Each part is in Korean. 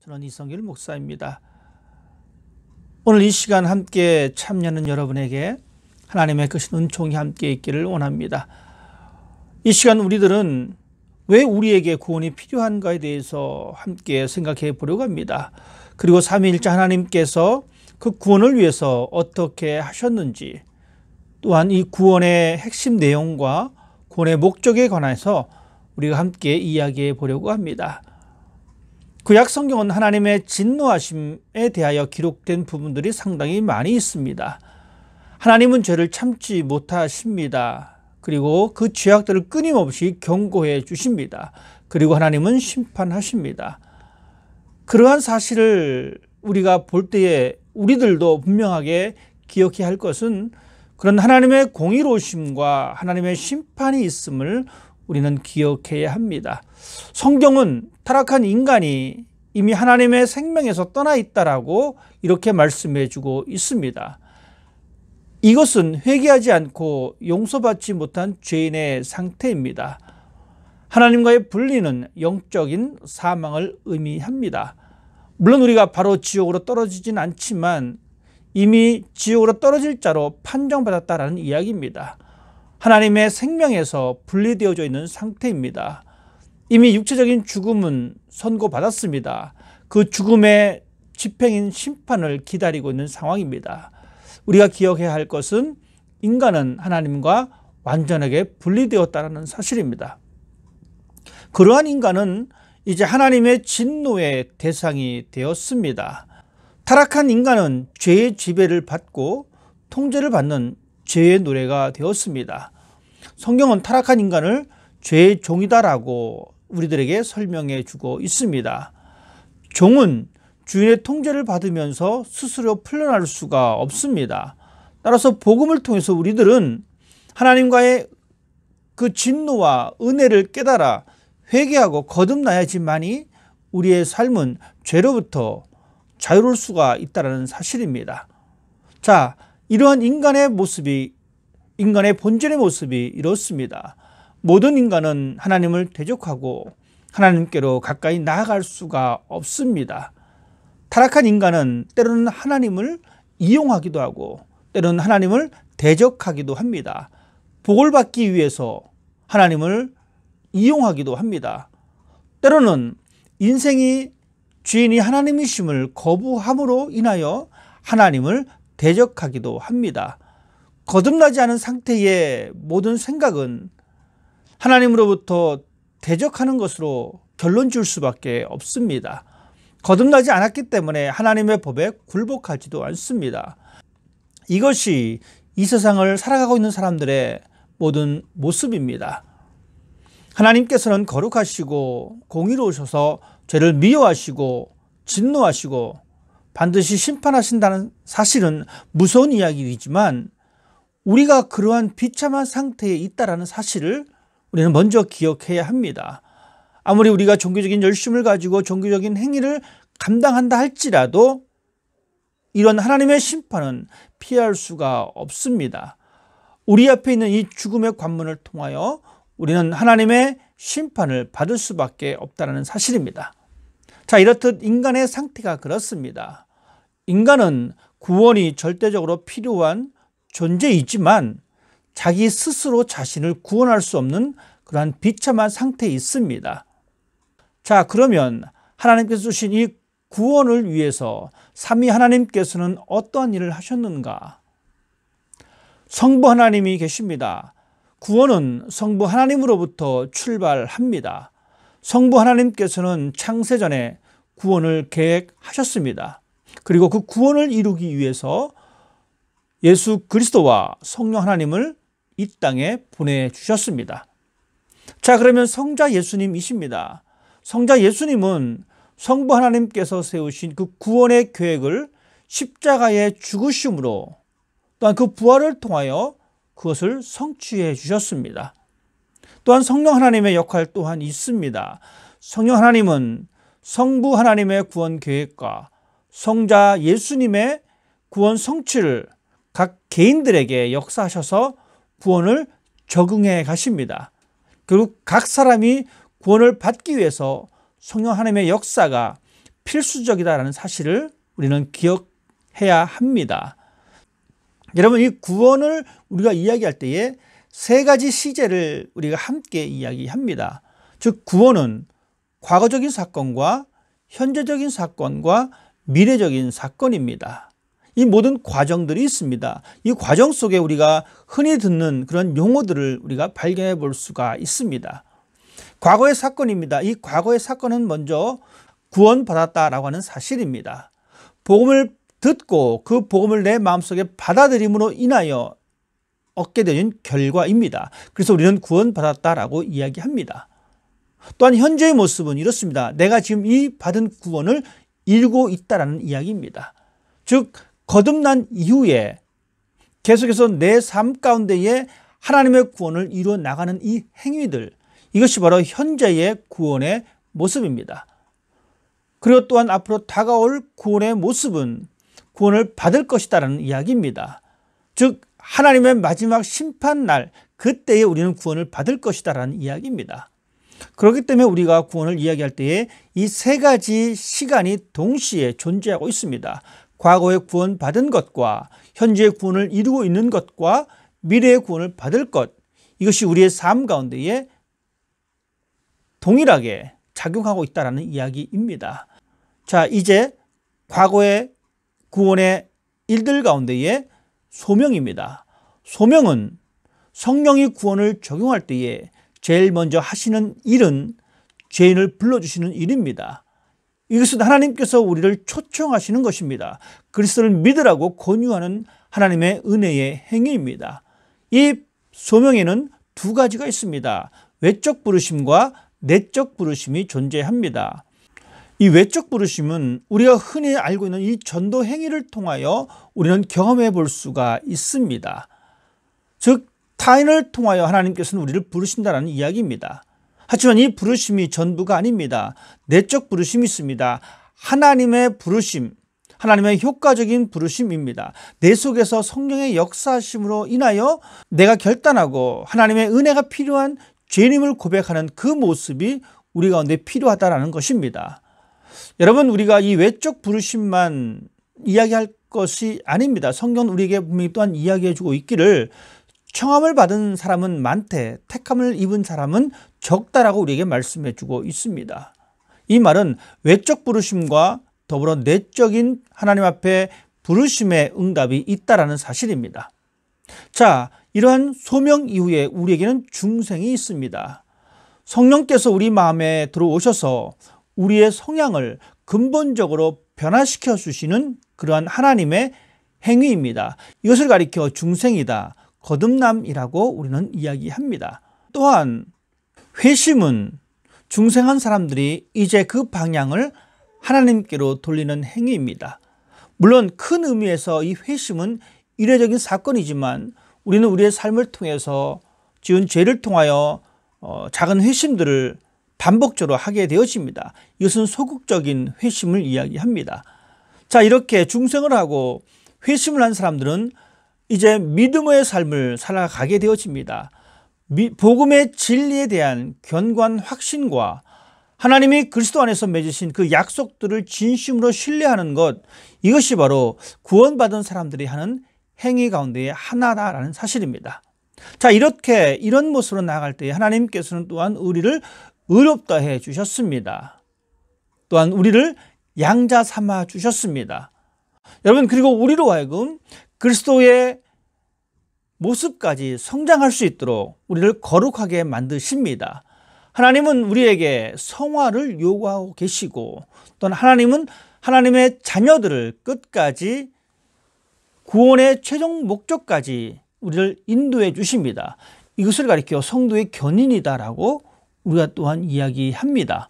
저는 이성길 목사입니다. 오늘 이 시간 함께 참여하는 여러분에게 하나님의 크신 은총이 함께 있기를 원합니다. 이 시간 우리들은 왜 우리에게 구원이 필요한가에 대해서 함께 생각해 보려고 합니다. 그리고 삼위일체 하나님께서 그 구원을 위해서 어떻게 하셨는지, 또한 이 구원의 핵심 내용과 구원의 목적에 관해서 우리가 함께 이야기해 보려고 합니다. 구약 성경은 하나님의 진노하심에 대하여 기록된 부분들이 상당히 많이 있습니다. 하나님은 죄를 참지 못하십니다. 그리고 그 죄악들을 끊임없이 경고해 주십니다. 그리고 하나님은 심판하십니다. 그러한 사실을 우리가 볼 때에 우리들도 분명하게 기억해야 할 것은 그런 하나님의 공의로우심과 하나님의 심판이 있음을 우리는 기억해야 합니다. 성경은 타락한 인간이 이미 하나님의 생명에서 떠나 있다라고 이렇게 말씀해 주고 있습니다. 이것은 회개하지 않고 용서받지 못한 죄인의 상태입니다. 하나님과의 분리는 영적인 사망을 의미합니다. 물론 우리가 바로 지옥으로 떨어지진 않지만 이미 지옥으로 떨어질 자로 판정받았다라는 이야기입니다. 하나님의 생명에서 분리되어져 있는 상태입니다. 이미 육체적인 죽음은 선고받았습니다. 그 죽음의 집행인 심판을 기다리고 있는 상황입니다. 우리가 기억해야 할 것은 인간은 하나님과 완전하게 분리되었다는 사실입니다. 그러한 인간은 이제 하나님의 진노의 대상이 되었습니다. 타락한 인간은 죄의 지배를 받고 통제를 받는 죄의 노래가 되었습니다. 성경은 타락한 인간을 죄의 종이다라고 우리들에게 설명해 주고 있습니다. 종은 주인의 통제를 받으면서 스스로 풀려날 수가 없습니다. 따라서 복음을 통해서 우리들은 하나님과의 그 진노와 은혜를 깨달아 회개하고 거듭나야지만이 우리의 삶은 죄로부터 자유로울 수가 있다는 사실입니다. 자, 이러한 인간의 모습이, 인간의 본질의 모습이 이렇습니다. 모든 인간은 하나님을 대적하고 하나님께로 가까이 나아갈 수가 없습니다. 타락한 인간은 때로는 하나님을 이용하기도 하고 때로는 하나님을 대적하기도 합니다. 복을 받기 위해서 하나님을 이용하기도 합니다. 때로는 인생이 주인이 하나님이심을 거부함으로 인하여 하나님을 대적하기도 합니다. 거듭나지 않은 상태의 모든 생각은 하나님으로부터 대적하는 것으로 결론 줄 수밖에 없습니다. 거듭나지 않았기 때문에 하나님의 법에 굴복하지도 않습니다. 이것이 이 세상을 살아가고 있는 사람들의 모든 모습입니다. 하나님께서는 거룩하시고 공의로우셔서 죄를 미워하시고 진노하시고 반드시 심판하신다는 사실은 무서운 이야기이지만 우리가 그러한 비참한 상태에 있다는 사실을 우리는 먼저 기억해야 합니다. 아무리 우리가 종교적인 열심을 가지고 종교적인 행위를 감당한다 할지라도 이런 하나님의 심판은 피할 수가 없습니다. 우리 앞에 있는 이 죽음의 관문을 통하여 우리는 하나님의 심판을 받을 수밖에 없다는 사실입니다. 자, 이렇듯 인간의 상태가 그렇습니다. 인간은 구원이 절대적으로 필요한 존재이지만 자기 스스로 자신을 구원할 수 없는 그러한 비참한 상태에 있습니다. 자, 그러면 하나님께서 주신 이 구원을 위해서 삼위 하나님께서는 어떠한 일을 하셨는가? 성부 하나님이 계십니다. 구원은 성부 하나님으로부터 출발합니다. 성부 하나님께서는 창세전에 구원을 계획하셨습니다. 그리고 그 구원을 이루기 위해서 예수 그리스도와 성령 하나님을 이 땅에 보내주셨습니다. 자, 그러면 성자 예수님이십니다. 성자 예수님은 성부 하나님께서 세우신 그 구원의 계획을 십자가의 죽으심으로 또한 그 부활을 통하여 그것을 성취해 주셨습니다. 또한 성령 하나님의 역할 또한 있습니다. 성령 하나님은 성부 하나님의 구원 계획과 성자 예수님의 구원 성취를 각 개인들에게 역사하셔서 구원을 적응해 가십니다. 그리고 각 사람이 구원을 받기 위해서 성령 하나님의 역사가 필수적이다라는 사실을 우리는 기억해야 합니다. 여러분, 이 구원을 우리가 이야기할 때에 세 가지 시제를 우리가 함께 이야기합니다. 즉, 구원은 과거적인 사건과 현재적인 사건과 미래적인 사건입니다. 이 모든 과정들이 있습니다. 이 과정 속에 우리가 흔히 듣는 그런 용어들을 우리가 발견해 볼 수가 있습니다. 과거의 사건입니다. 이 과거의 사건은 먼저 구원받았다라고 하는 사실입니다. 복음을 듣고 그 복음을 내 마음속에 받아들임으로 인하여 얻게 되는 결과입니다. 그래서 우리는 구원받았다라고 이야기합니다. 또한 현재의 모습은 이렇습니다. 내가 지금 이 받은 구원을 이루고 있다라는 이야기입니다. 즉, 거듭난 이후에 계속해서 내 삶 가운데에 하나님의 구원을 이루어 나가는 이 행위들, 이것이 바로 현재의 구원의 모습입니다. 그리고 또한 앞으로 다가올 구원의 모습은 구원을 받을 것이다라는 이야기입니다. 즉, 하나님의 마지막 심판날, 그때에 우리는 구원을 받을 것이다라는 이야기입니다. 그렇기 때문에 우리가 구원을 이야기할 때에 이 세 가지 시간이 동시에 존재하고 있습니다. 과거에 구원받은 것과 현재의 구원을 이루고 있는 것과 미래의 구원을 받을 것, 이것이 우리의 삶 가운데에 동일하게 작용하고 있다는 이야기입니다. 자, 이제 과거의 구원의 일들 가운데에 소명입니다. 소명은 성령이 구원을 적용할 때에 제일 먼저 하시는 일은 죄인을 불러주시는 일입니다. 이것은 하나님께서 우리를 초청하시는 것입니다. 그리스도를 믿으라고 권유하는 하나님의 은혜의 행위입니다. 이 소명에는 두 가지가 있습니다. 외적 부르심과 내적 부르심이 존재합니다. 이 외적 부르심은 우리가 흔히 알고 있는 이 전도 행위를 통하여 우리는 경험해 볼 수가 있습니다. 즉, 타인을 통하여 하나님께서는 우리를 부르신다는 이야기입니다. 하지만 이 부르심이 전부가 아닙니다. 내적 부르심이 있습니다. 하나님의 부르심, 하나님의 효과적인 부르심입니다. 내 속에서 성령의 역사하심으로 인하여 내가 결단하고 하나님의 은혜가 필요한 죄인임을 고백하는 그 모습이 우리 가운데 필요하다는 것입니다. 여러분, 우리가 이 외적 부르심만 이야기할 것이 아닙니다. 성경은 우리에게 분명히 또한 이야기해 주고 있기를 청함을 받은 사람은 많되 택함을 입은 사람은 적다라고 우리에게 말씀해 주고 있습니다. 이 말은 외적 부르심과 더불어 내적인 하나님 앞에 부르심의 응답이 있다라는 사실입니다. 자, 이러한 소명 이후에 우리에게는 중생이 있습니다. 성령께서 우리 마음에 들어오셔서 우리의 성향을 근본적으로 변화시켜 주시는 그러한 하나님의 행위입니다. 이것을 가리켜 중생이다, 거듭남이라고 우리는 이야기합니다. 또한 회심은 중생한 사람들이 이제 그 방향을 하나님께로 돌리는 행위입니다. 물론 큰 의미에서 이 회심은 이례적인 사건이지만 우리는 우리의 삶을 통해서 지은 죄를 통하여 작은 회심들을 반복적으로 하게 되어집니다. 이것은 소극적인 회심을 이야기합니다. 자, 이렇게 중생을 하고 회심을 한 사람들은 이제 믿음의 삶을 살아가게 되어집니다. 복음의 진리에 대한 견고한 확신과 하나님이 그리스도 안에서 맺으신 그 약속들을 진심으로 신뢰하는 것, 이것이 바로 구원받은 사람들이 하는 행위 가운데의 하나다라는 사실입니다. 자, 이런 모습으로 나아갈 때 하나님께서는 또한 우리를 의롭다 해 주셨습니다. 또한 우리를 양자 삼아 주셨습니다. 여러분, 그리고 우리로 하여금 그리스도의 모습까지 성장할 수 있도록 우리를 거룩하게 만드십니다. 하나님은 우리에게 성화를 요구하고 계시고, 또한 하나님은 하나님의 자녀들을 끝까지 구원의 최종 목적까지 우리를 인도해 주십니다. 이것을 가리켜 성도의 견인이다라고 우리가 또한 이야기합니다.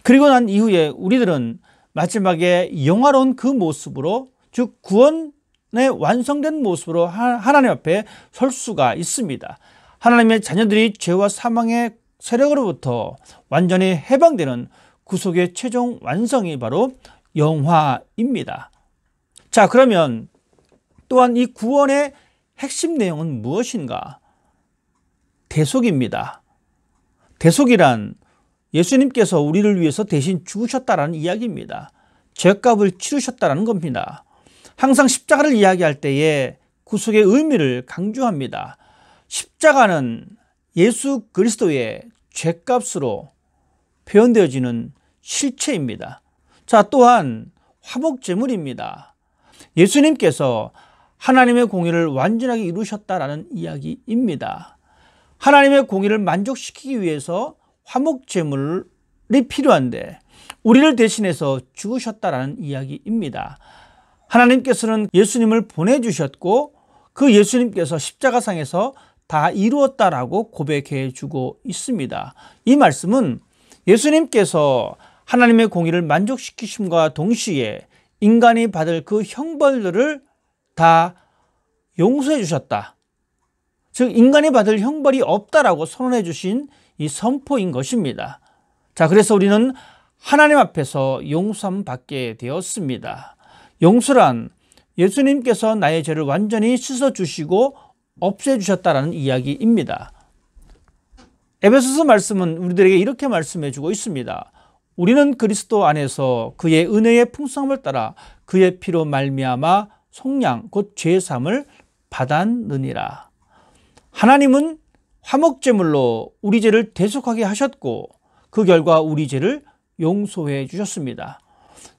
그리고 난 이후에 우리들은 마지막에 영화로운 그 모습으로, 즉 구원의 완성된 모습으로 하나님 앞에 설 수가 있습니다. 하나님의 자녀들이 죄와 사망의 세력으로부터 완전히 해방되는 구속의 최종 완성이 바로 영화입니다. 자, 그러면 또한 이 구원의 핵심 내용은 무엇인가? 대속입니다. 대속이란 예수님께서 우리를 위해서 대신 죽으셨다라는 이야기입니다. 죄값을 치르셨다라는 겁니다. 항상 십자가를 이야기할 때에 구속의 의미를 강조합니다. 십자가는 예수 그리스도의 죄값으로 표현되어지는 실체입니다. 자, 또한 화목제물입니다. 예수님께서 하나님의 공의를 완전하게 이루셨다라는 이야기입니다. 하나님의 공의를 만족시키기 위해서 화목제물이 필요한데 우리를 대신해서 죽으셨다라는 이야기입니다. 하나님께서는 예수님을 보내주셨고 그 예수님께서 십자가상에서 다 이루었다라고 고백해 주고 있습니다. 이 말씀은 예수님께서 하나님의 공의를 만족시키심과 동시에 인간이 받을 그 형벌들을 다 용서해 주셨다. 즉 인간이 받을 형벌이 없다라고 선언해 주신 이 선포인 것입니다. 자, 그래서 우리는 하나님 앞에서 용서함 받게 되었습니다. 용서란 예수님께서 나의 죄를 완전히 씻어주시고 없애주셨다는 이야기입니다. 에베소서 말씀은 우리들에게 이렇게 말씀해 주고 있습니다. 우리는 그리스도 안에서 그의 은혜의 풍성함을 따라 그의 피로 말미암아 속량 곧 죄사함을 받았느니라. 하나님은 화목제물로 우리 죄를 대속하게 하셨고 그 결과 우리 죄를 용서해 주셨습니다.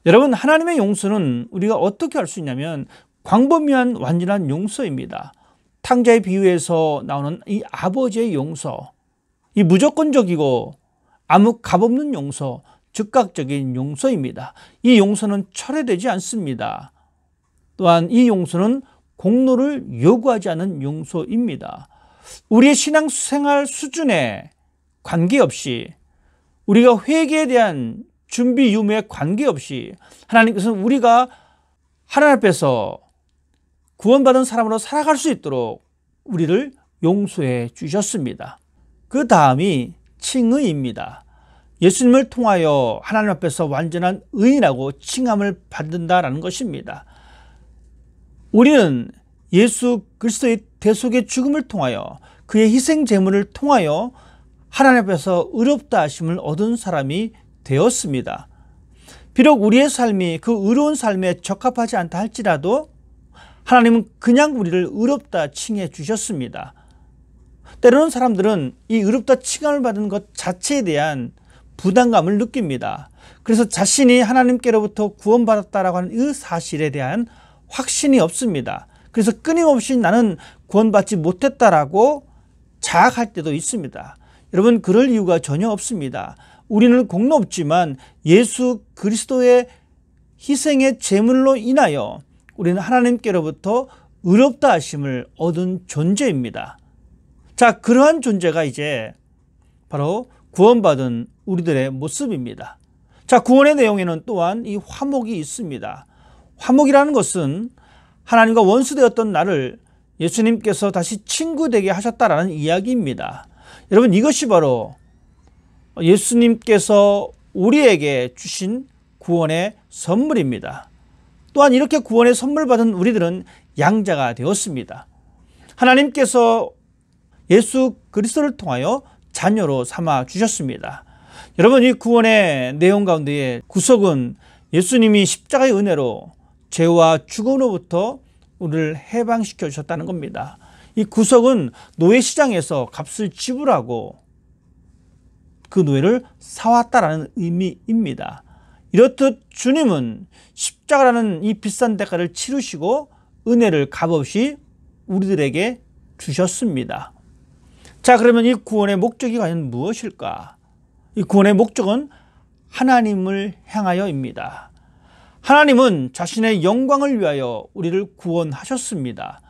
여러분, 하나님의 용서는 우리가 어떻게 할 수 있냐면 광범위한 완전한 용서입니다. 탕자의 비유에서 나오는 이 아버지의 용서, 이 무조건적이고 아무 값없는 용서, 즉각적인 용서입니다. 이 용서는 철회되지 않습니다. 또한 이 용서는 공로를 요구하지 않는 용서입니다. 우리의 신앙생활 수준에 관계없이 우리가 회개에 대한 준비 유무에 관계없이 하나님께서는 우리가 하나님 앞에서 구원받은 사람으로 살아갈 수 있도록 우리를 용서해 주셨습니다. 그 다음이 칭의입니다. 예수님을 통하여 하나님 앞에서 완전한 의인이라고 칭함을 받는다라는 것입니다. 우리는 예수 그리스도의 대속의 죽음을 통하여 그의 희생 제물을 통하여 하나님 앞에서 의롭다 하심을 얻은 사람이 되었습니다. 비록 우리의 삶이 그 의로운 삶에 적합하지 않다 할지라도 하나님은 그냥 우리를 의롭다 칭해 주셨습니다. 때로는 사람들은 이 의롭다 칭함을 받은 것 자체에 대한 부담감을 느낍니다. 그래서 자신이 하나님께로부터 구원받았다라고 하는 이 사실에 대한 확신이 없습니다. 그래서 끊임없이 나는 구원받지 못했다라고 자학할 때도 있습니다. 여러분, 그럴 이유가 전혀 없습니다. 우리는 공로 없지만 예수 그리스도의 희생의 제물로 인하여 우리는 하나님께로부터 의롭다 하심을 얻은 존재입니다. 자, 그러한 존재가 이제 바로 구원받은 우리들의 모습입니다. 자, 구원의 내용에는 또한 이 화목이 있습니다. 화목이라는 것은 하나님과 원수되었던 나를 예수님께서 다시 친구 되게 하셨다라는 이야기입니다. 여러분, 이것이 바로 예수님께서 우리에게 주신 구원의 선물입니다. 또한 이렇게 구원의 선물 받은 우리들은 양자가 되었습니다. 하나님께서 예수 그리스도를 통하여 자녀로 삼아 주셨습니다. 여러분, 이 구원의 내용 가운데에 구속은 예수님이 십자가의 은혜로 죄와 죽음으로부터 우리를 해방시켜 주셨다는 겁니다. 이 구속은 노예시장에서 값을 지불하고 그 노예를 사왔다라는 의미입니다. 이렇듯 주님은 십자가라는 이 비싼 대가를 치르시고 은혜를 값없이 우리들에게 주셨습니다. 자, 그러면 이 구원의 목적이 과연 무엇일까? 이 구원의 목적은 하나님을 향하여입니다. 하나님은 자신의 영광을 위하여 우리를 구원하셨습니다.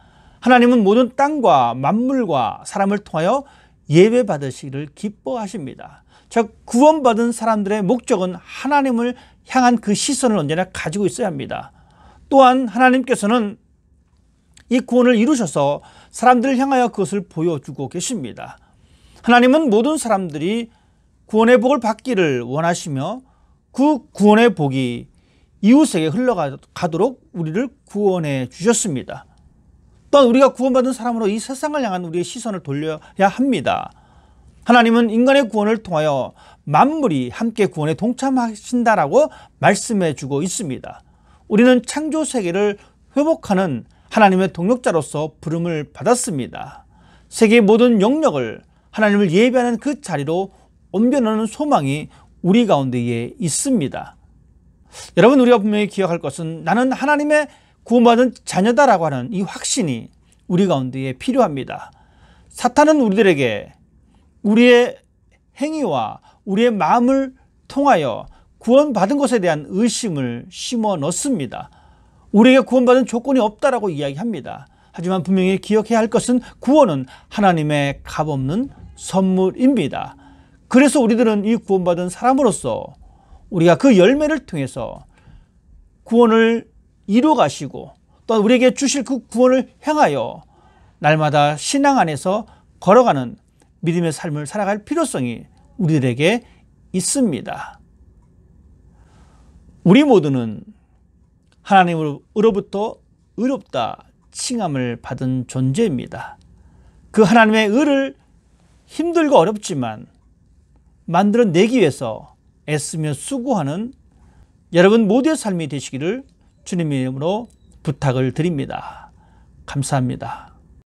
하나님은 모든 땅과 만물과 사람을 통하여 예배 받으시기를 기뻐하십니다. 자, 구원받은 사람들의 목적은 하나님을 향한 그 시선을 언제나 가지고 있어야 합니다. 또한 하나님께서는 이 구원을 이루셔서 사람들을 향하여 그것을 보여주고 계십니다. 하나님은 모든 사람들이 구원의 복을 받기를 원하시며 그 구원의 복이 이웃에게 흘러가도록 우리를 구원해 주셨습니다. 또한 우리가 구원받은 사람으로 이 세상을 향한 우리의 시선을 돌려야 합니다. 하나님은 인간의 구원을 통하여 만물이 함께 구원에 동참하신다라고 말씀해 주고 있습니다. 우리는 창조 세계를 회복하는 하나님의 동력자로서 부름을 받았습니다. 세계의 모든 영역을 하나님을 예배하는 그 자리로 옮겨놓는 소망이 우리 가운데에 있습니다. 여러분, 우리가 분명히 기억할 것은 나는 하나님의 구원받은 자녀다라고 하는 이 확신이 우리 가운데에 필요합니다. 사탄은 우리들에게 우리의 행위와 우리의 마음을 통하여 구원받은 것에 대한 의심을 심어 넣습니다. 우리에게 구원받은 조건이 없다라고 이야기합니다. 하지만 분명히 기억해야 할 것은 구원은 하나님의 값없는 선물입니다. 그래서 우리들은 이 구원받은 사람으로서 우리가 그 열매를 통해서 구원을 이루어 가시고 또 우리에게 주실 그 구원을 향하여 날마다 신앙 안에서 걸어가는 믿음의 삶을 살아갈 필요성이 우리들에게 있습니다. 우리 모두는 하나님으로부터 의롭다 칭함을 받은 존재입니다. 그 하나님의 의를 힘들고 어렵지만 만들어내기 위해서 애쓰며 수고하는 여러분 모두의 삶이 되시기를 주님의 이름으로 부탁을 드립니다. 감사합니다.